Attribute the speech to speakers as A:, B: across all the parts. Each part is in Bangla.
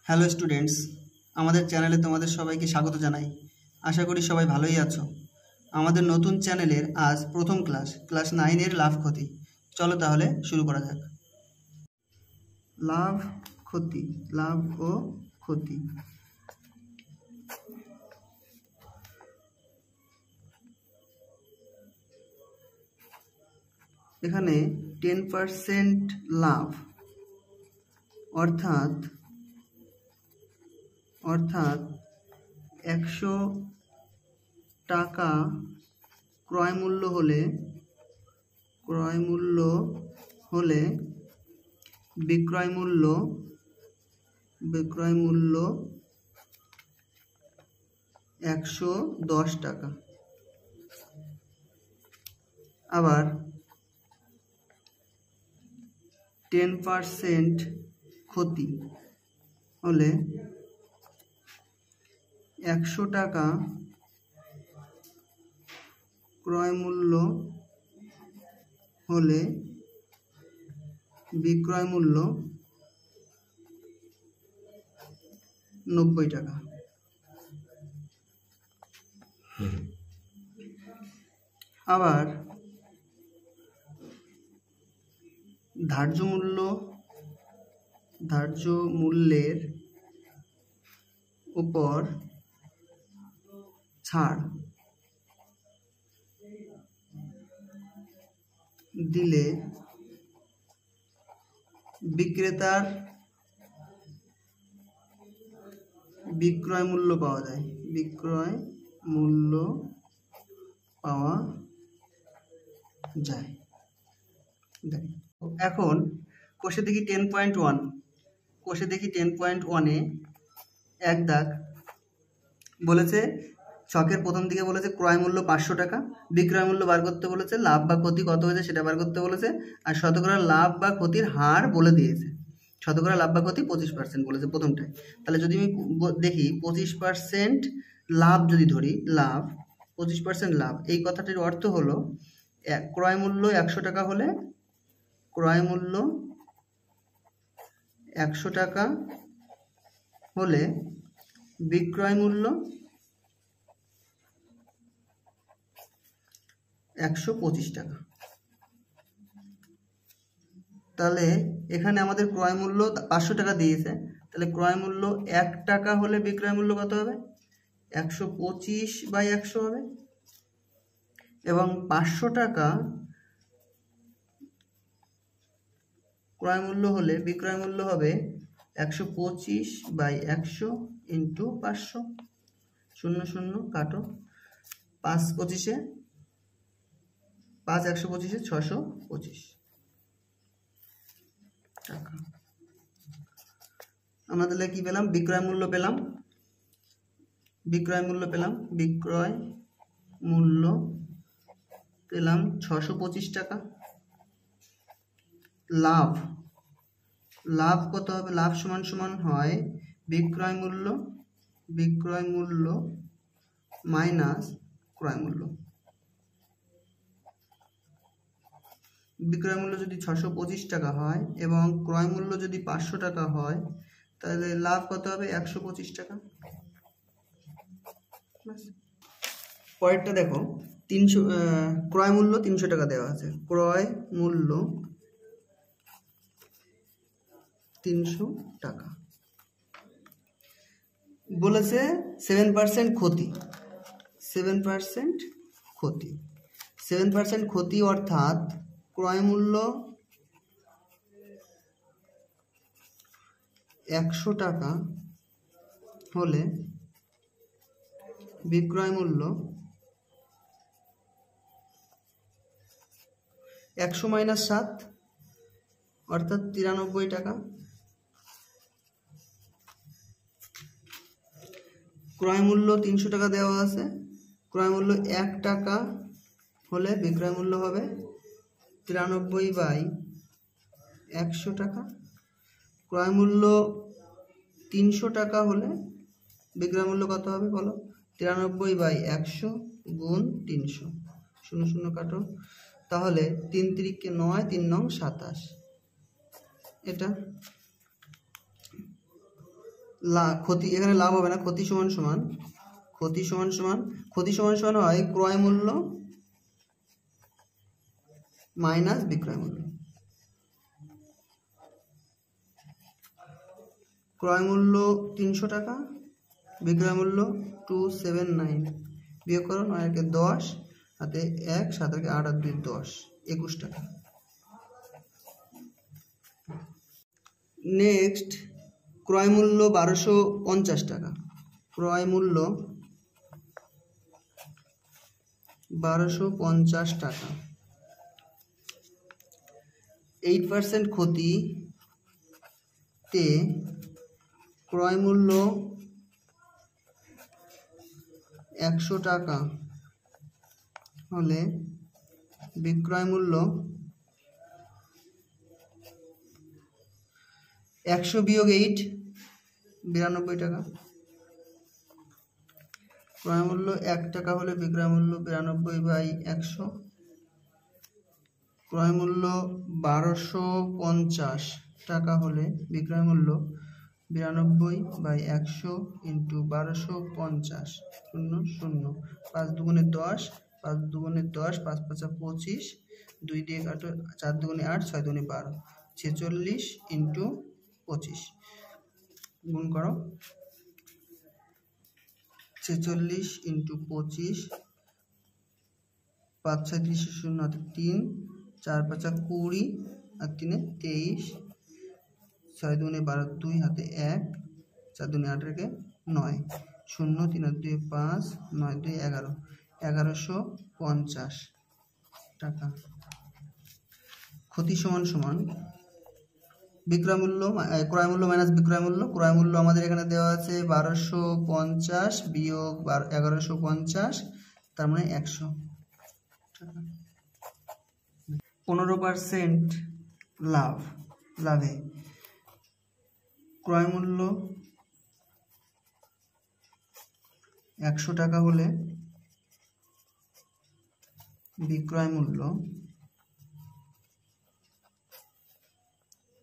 A: হ্যালো স্টুডেন্টস, আমাদের চ্যানেলে তোমাদের সবাইকে স্বাগত জানাই। আশা করি সবাই ভালোই আছো। আমাদের নতুন চ্যানেলের আজ প্রথম ক্লাস 9 লাভ ক্ষতি। চলো তাহলে শুরু করা যাক। লাভ ক্ষতি, লাভ ও ক্ষতি। এখানে 10% লাভ অর্থাৎ 100 টাকা ক্রয় মূল্য হলে বিক্রয় মূল্য 110 টাকা। আবার 10% ক্ষতি হলে 100 টাকা ক্রয় মূল্য হলে বিক্রয় মূল্য 90 টাকা। আবার ধার্য মূল্যের উপর ছাড় দিলে বিক্রেতার বিক্রয় মূল্য পাওয়া যায়। এখন কোষে দেখি 10.1 এক দাগ বলেছে, ছকের প্রথম দিকে বলেছে ক্রয় মূল্য 500 টাকা, বিক্রয় মূল্য বার করতে বলেছে, লাভ বা ক্ষতি কত হয়েছে সেটা বার করতে বলেছে, আর শতকরা লাভ বা ক্ষতির হার বলে দিয়েছে। শতকরা লাভ বা ক্ষতি 25% বলেছে প্রথমটায়। তাহলে যদি আমি দেখি 25% লাভ যদি ধরি, 25% লাভ, এই কথাটির অর্থ হলো ক্রয় মূল্য 100 টাকা হলে বিক্রয় মূল্য 125 টাকা। তাহলে এখানে আমাদের ক্রয় মূল্য 500 টাকা দিয়েছে, তাহলে ক্রয় মূল্য 1 টাকা হলে বিক্রয় মূল্য কত হবে? 125/100 হবে। এবং 500 টাকা ক্রয় মূল্য হলে বিক্রয় মূল্য হবে 125/100 × 500। 00 কাটো, 5 125 625 টাকা। আমরা তাহলে কি পেলাম? বিক্রয় মূল্য পেলাম 625 টাকা। লাভ কত হবে? লাভ সমান হয় বিক্রয় মূল্য মাইনাস ক্রয় মূল্য। বিক্রয় মূল্য যদি 625 টাকা হয় এবং ক্রয় মূল্য যদি 500 টাকা হয়, তাহলে লাভ কত হবে? 125 টাকা। পরেরটা দেখো, ক্রয় মূল্য 300 টাকা দেওয়া আছে। ক্রয় মূল্য 300 টাকা বলেছে 7% ক্ষতি। 7% ক্ষতি অর্থাৎ ক্রয় মূল্য 100 টাকা হলে বিক্রয় মূল্য 100 - 7 অর্থাৎ 93 টাকা। ক্রয় মূল্য 300 টাকা দেওয়া আছে, ক্রয় মূল্য 1 টাকা হলে বিক্রয় মূল্য হবে 93/100 টাকা। ক্রয় মূল্য 300 টাকা হলে বিক্রয় মূল্য কত হবে বলো? 93/100 × 300। 00 কাটো, তাহলে 3 × 3 = 9, 3 × 9 = 27। এটা ক্ষতি, এখানে লাভ হবে না, ক্ষতি সমান সমান হয় ক্রয় মূল্য মাইনাস বিক্রয় মূল্য। ক্রয় মূল্য 300 টাকা, বিক্রয় মূল্য 279, বিয়োগ করো 9 একে 10 হাতে 1 7 একে 8 আর 2 10, 21 টাকা। নেক্সট ক্রয় মূল্য 1250 টাকা, ক্রয় মূল্য 1250 টাকা। 8% ক্ষতিতে ক্রয় মূল্য 100 টাকা হলে বিক্রয় মূল্য 100 বিয়োগ 8 92 টাকা। ক্রয় মূল্য 1 টাকা হলে বিক্রয় মূল্য 92/100। ক্রয় মূল্য 1250 টাকা হলে বিক্রয় মূল্য 92/100 ইন্টু 1250 0 0 5 দুগুণে 10 5 দুগুণে 10 5 5 25 2 দিয়ে কাটো 4 দুগুণে 8 6 দুগুণে 12 46 ইন্টু 25 গুণ করো 46 ইন্টু 25 5 6 30 0 হাতে 3 4 5 20 আর 3 23 6 দুগুণে 12 2 হাতে 1 4 দুগুণে 8 রেখে 9 0 3 আর 2 5 9 2 11 1150 টাকা। ক্ষতি সমান সমান বিক্রয় মূল্য ক্রয় মূল্য মাইনাস বিক্রয় মূল্য। ক্রয় মূল্য আমাদের এখানে দেওয়া আছে 1250 বিয়োগ 1150, তার মানে 100 টাকা। 15% লাভে ক্রয় মূল্য 100 টাকা হলে বিক্রয় মূল্য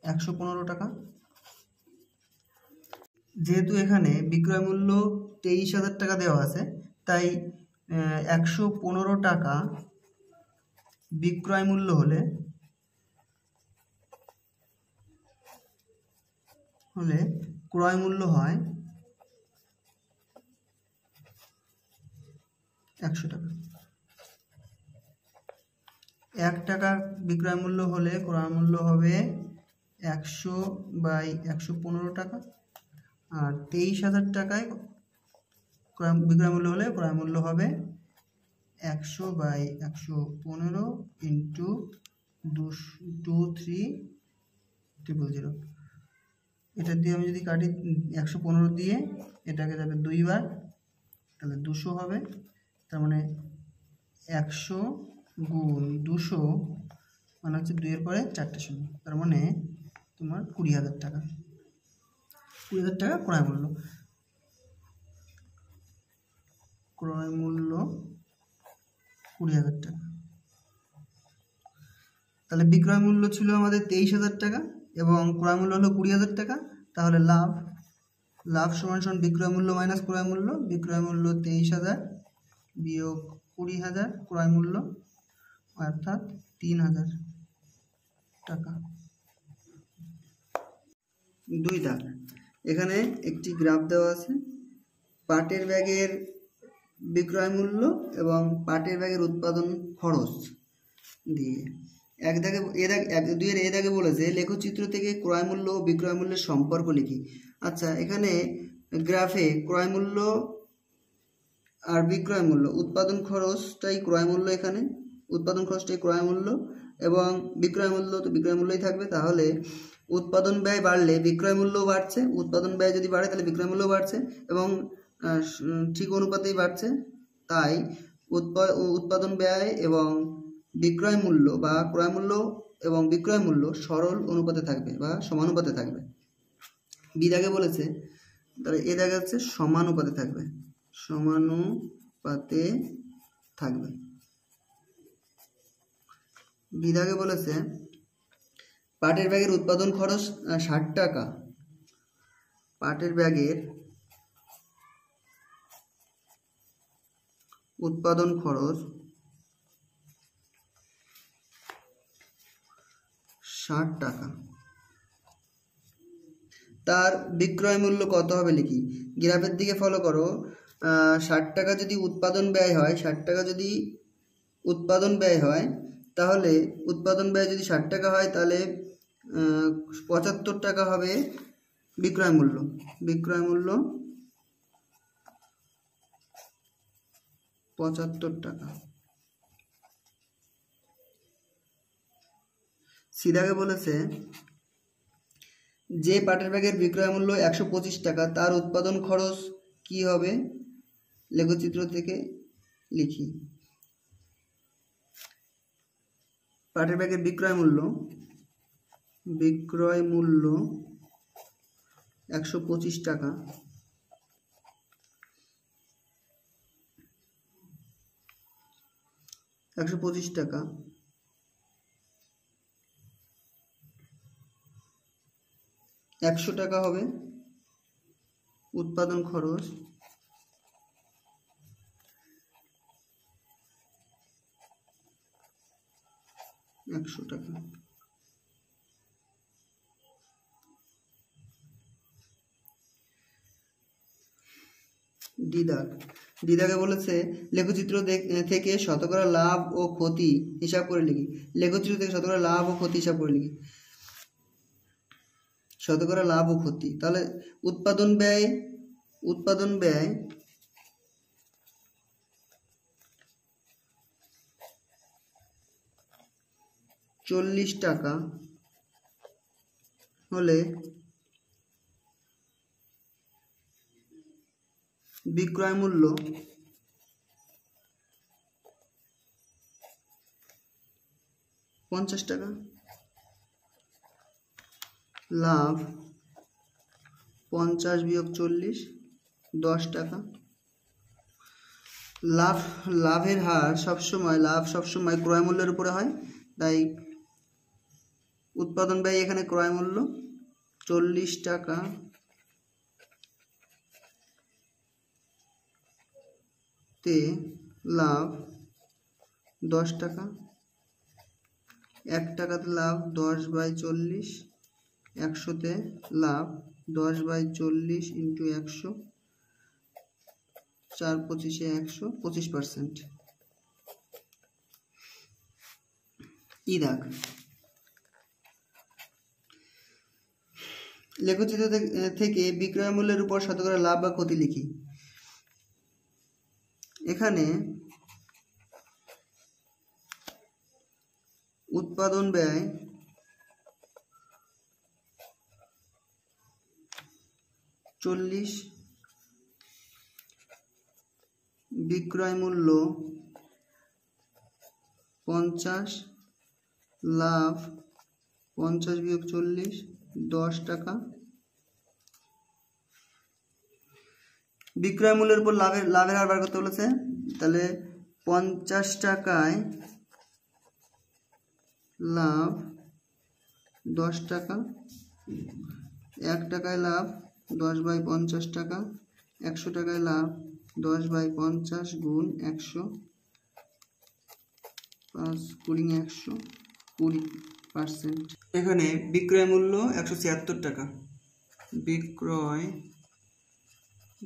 A: 115 টাকা। যেহেতু এখানে বিক্রয় মূল্য 23,000 টাকা দেওয়া আছে, তাই 115 টাকা বিক্রয় মূল্য হলে ক্রয় মূল্য হয় 100 টাকা। 1 টাকা বিক্রয় মূল্য হলে ক্রয় মূল্য হবে 100/115 টাকা, আর 23,000 টাকায় বিক্রয় মূল্য হলে ক্রয় মূল্য হবে 100/115 ইন্টু 23,000। এটা দিয়ে আমি যদি কাটি 115 দিয়ে এটাকে যাবে 2 বার, তাহলে 200 হবে। তার মানে 100 গুণ 200 মানে হচ্ছে 2 এর পরে 4টে শূন্য, তার মানে তোমার 20,000 টাকা। 20,000 টাকা ক্রয় মূল্য। ক্রয় মূল্য 20,000 টাকা। তাহলে বিক্রয় মূল্য ছিল আমাদের 23,000 টাকা এবং ক্রয় মূল্য হলো 20,000 টাকা। তাহলে লাভ সমান বিক্রয় মূল্য মাইনাস ক্রয় মূল্য। বিক্রয় মূল্য 23,000 বিয়োগ 20,000 ক্রয় মূল্য, অর্থাৎ 3,000 টাকা। 2 দাগ। এখানে একটি গ্রাফ দেওয়া আছে পাটের ব্যাগের বিক্রয় মূল্য এবং পাটের ব্যাগের উৎপাদন খরচ দিয়ে। 2 এর দাগে বলেছে লেখচিত্র থেকে ক্রয় মূল্য ও বিক্রয় মূল্যের সম্পর্ক লিখি। আচ্ছা, এখানে গ্রাফে ক্রয় মূল্য আর বিক্রয় মূল্য, উৎপাদন খরচটাই ক্রয় মূল্য, এখানে উৎপাদন খরচটাই ক্রয় মূল্য এবং বিক্রয় মূল্য তো বিক্রয় মূল্যই থাকবে। তাহলে উৎপাদন ব্যয় বাড়লে বিক্রয় মূল্যও বাড়ছে, উৎপাদন ব্যয় যদি বাড়ে তাহলে বিক্রয় মূল্য বাড়ছে এবং ঠিক অনুপাতেই বাড়ছে। তাই উৎপাদন ব্যয় এবং বিক্রয় মূল্য বা ক্রয় মূল্য এবং বিক্রয় মূল্য সরল অনুপাতে থাকবে বা সমানুপাতে থাকবে। বি দাগে বলেছে, তাহলে এ দাগে হচ্ছে সমানুপাতে থাকবে, সমানুপাতে থাকবে। বি দাগে বলেছে পাটের ব্যাগের উৎপাদন খরচ 60 টাকা পাটের ব্যাগের উৎপাদন খরচ 60 টাকা, তার বিক্রয় মূল্য কত হবে লিখি। গ্রাফের দিকে ফলো করো। 60 টাকা যদি উৎপাদন ব্যয় হয়, 60 টাকা যদি উৎপাদন ব্যয় হয়, তাহলে উৎপাদন ব্যয় যদি 60 টাকা হয়, তাহলে 75 টাকা হবে বিক্রয় মূল্য। বিক্রয় মূল্য 75 টাকা। সিদাকে বলেছে যে পাটের ব্যাগের বিক্রয় মূল্য 125 টাকা, তার উৎপাদন খরচ কি হবে, লেখচিত্র থেকে লিখি। পাটের ব্যাগের বিক্রয় মূল্য 125 টাকা, টাকা 100 টাকা হবে উৎপাদন খরচ, 100 টাকা। দিদাকে বলেছে লেখচিত্র থেকে শতকরা লাভ ও ক্ষতি হিসাব করে লিখি। লেখচিত্র থেকে শতকরা লাভ ও ক্ষতি হিসাব করে লিখি। শতকরা লাভ ও ক্ষতি, তাহলে উৎপাদন ব্যয় 40 টাকা হলে বিক্রয় মূল্য 50 টাকা, লাভ 50 বিয়োগ 40 10 টাকা। লাভের হার সবসময় ক্রয় মূল্যের উপরে হয়, তাই উৎপাদন ব্যয় এখানে ক্রয় মূল্য 40 টাকা তে লাভ 10 টাকা, 1 টাকাতে লাভ 10/40, 100তে লাভ 10/40 ইন্টু 100, 4/25 100, 25%। দেখ লেখচিত্র থেকে বিক্রয় মূল্যের উপর শতকরা লাভ বা ক্ষতি লিখি। এখানে উৎপাদন ব্যয় 40, বিক্রয় মূল্য 50, লাভ 50 বিয়োগ 40 10 টাকা। বিক্রয় মূল্যের উপর লাভের হার বার করতে বলেছে, তাহলে 50 টাকায় লাভ 10 টাকা, 1 টাকায় লাভ 10/50 টাকা, 100 টাকায় লাভ 10/50 গুণ 100, 5 20 100, 20%। এখানে বিক্রয় মূল্য 176 টাকা, বিক্রয়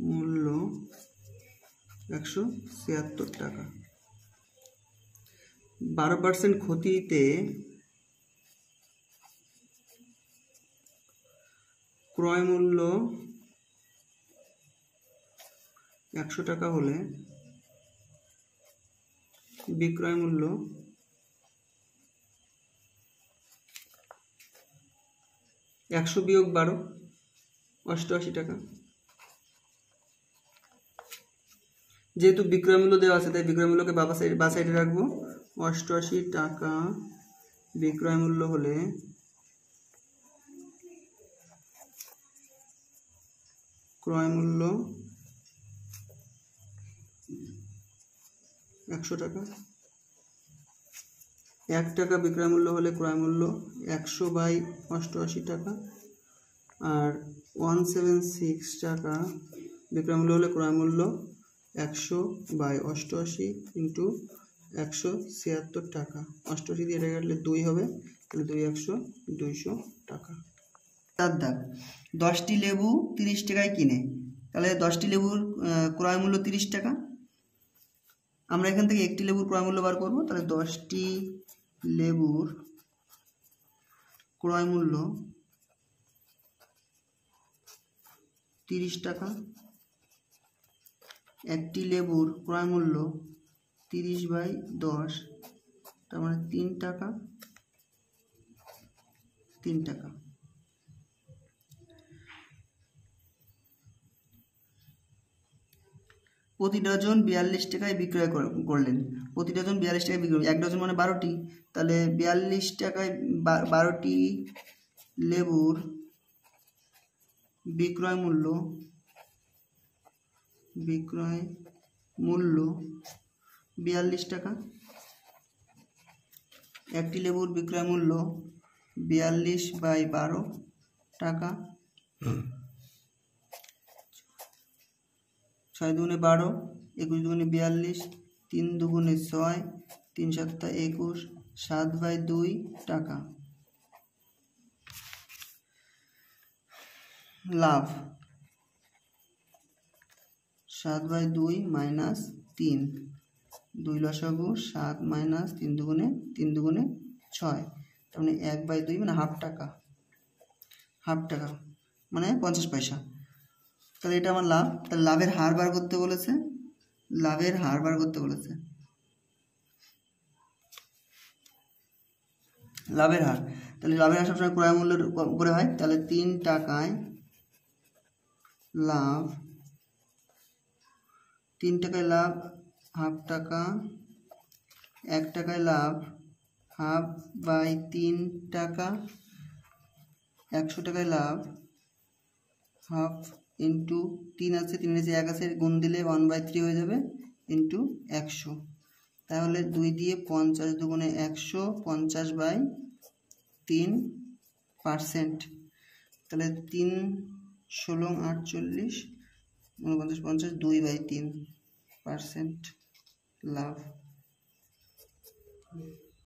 A: মূল্য 176 টাকা। 12% ক্ষতিতে ক্রয় মূল্য 100 টাকা হলে বিক্রয় মূল্য 100 বিয়োগ 12 88 টাকা। যেহেতু বিক্রয় মূল্য দেওয়া আছে, তাই বিক্রয় মূল্যকে বা সাইডে রাখবো। 88 টাকা বিক্রয় মূল্য হলে ক্রয় মূল্য 100 টাকা। 1 টাকা বিক্রয় মূল্য হলে ক্রয় মূল্য 100/88 টাকা, আর 176 টাকা বিক্রয় মূল্য হলে ক্রয় মূল্য 100/88 ইন্টু 176 টাকা। 88 দিয়ে এটা কাটলে 2 হবে, তাহলে 200 টাকা। 4 দাগ, 10টি লেবু 30 টাকায় কিনে, তাহলে 10টি লেবুর ক্রয় মূল্য 30 টাকা। আমরা এখান থেকে একটি লেবুর ক্রয় মূল্য বার করব, তাহলে 10টি লেবুর ক্রয় মূল্য 30 টাকা। একটি লেবুর ক্রয় মূল্য 30/10, তার মানে 3 টাকা। 3 টাকা। প্রতি ডজন 42 টাকায় বিক্রয় করলেন। প্রতি ডজন 42 টাকায় বিক্রয়, 1 ডজন মানে 12টি, তাহলে 42 টাকায় 12টি লেবুর বিক্রয় মূল্য 42 টাকা। একটি লেবুর বিক্রয় মূল্য 42/12 টাকা। 6 দুগুণে 12, 21 দুগুণে 42, 3 দুগুণে 6, 3 7 21, 7/2 টাকা। লাভ 7/2 মাইনাস 3, 2 লসাগু 7 মাইনাস 3 দুগুণে 6, তার মানে 1/2 মানে হাফ টাকা। হাফ টাকা মানে 50 পয়সা। তাহলে এটা আমার লাভ। তাহলে লাভের হার বার করতে বলেছে, লাভের হার বার করতে বলেছে। লাভের হার, তাহলে লাভের হার সবসময় ক্রয় মূল্যের উপরে হয়, তাহলে 3 টাকায় লাভ, 3 টাকায় লাভ হাফ টাকা, 1 টাকায় লাভ হাফ বাই 3 টাকা, 100 টাকায় লাভ হাফ ইন্টু 3 আছে, 3 নিচে 1 আছে, গুণ দিলে 1/3 হয়ে যাবে ইন্টু 100। তাহলে 2 দিয়ে 50 দুগুণে 100, 50/3%, তাহলে 3 16 48 49 50, 2/3% লাভ।